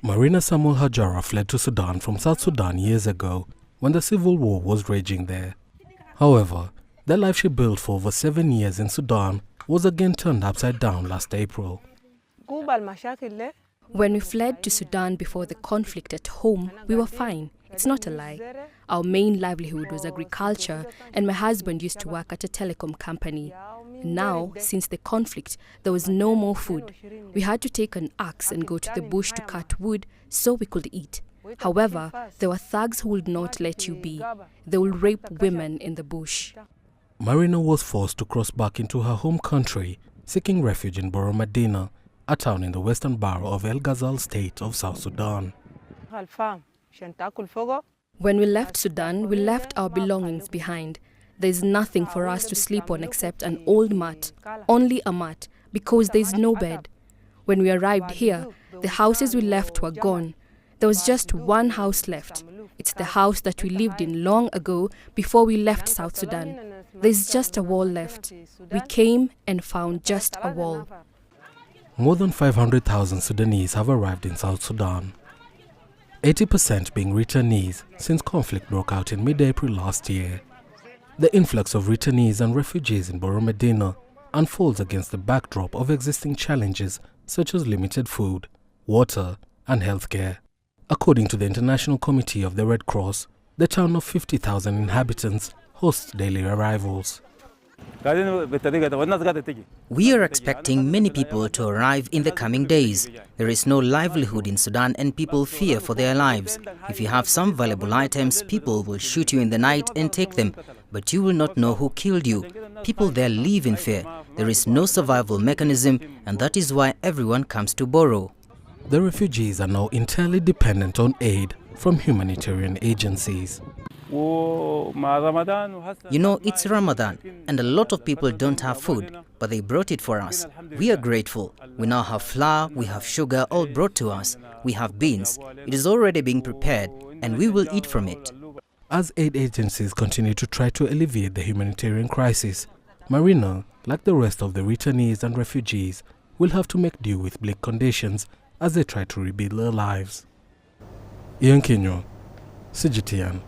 Marina Samuel Hajjarah fled to Sudan from South Sudan years ago when the civil war was raging there. However, the life she built for over 7 years in Sudan was again turned upside down last April. When we fled to Sudan before the conflict at home, we were fine. It's not a lie. Our main livelihood was agriculture, and my husband used to work at a telecom company. Now, since the conflict, there was no more food. We had to take an axe and go to the bush to cut wood so we could eat. However, there were thugs who would not let you be. They will rape women in the bush. Marina was forced to cross back into her home country, seeking refuge in Boro Medina, a town in the western borough of El Ghazal state of South Sudan. When we left Sudan, we left our belongings behind. There is nothing for us to sleep on except an old mat, only a mat, because there is no bed. When we arrived here, the houses we left were gone. There was just one house left. It's the house that we lived in long ago before we left South Sudan. There is just a wall left. We came and found just a wall. More than 500,000 Sudanese have arrived in South Sudan, 80% being returnees since conflict broke out in mid-April last year. The influx of returnees and refugees in Boro Medina unfolds against the backdrop of existing challenges such as limited food, water, and healthcare. According to the International Committee of the Red Cross, the town of 50,000 inhabitants hosts daily arrivals. We are expecting many people to arrive in the coming days. There is no livelihood in Sudan and people fear for their lives. If you have some valuable items, people will shoot you in the night and take them. But you will not know who killed you. People there live in fear. There is no survival mechanism, and that is why everyone comes to Boro. The refugees are now entirely dependent on aid from humanitarian agencies. You know, it's Ramadan, and a lot of people don't have food, but they brought it for us. We are grateful. We now have flour, we have sugar, all brought to us. We have beans. It is already being prepared, and we will eat from it. As aid agencies continue to try to alleviate the humanitarian crisis, Marina, like the rest of the returnees and refugees, will have to make do with bleak conditions as they try to rebuild their lives. Ian Kinyo, CGTN.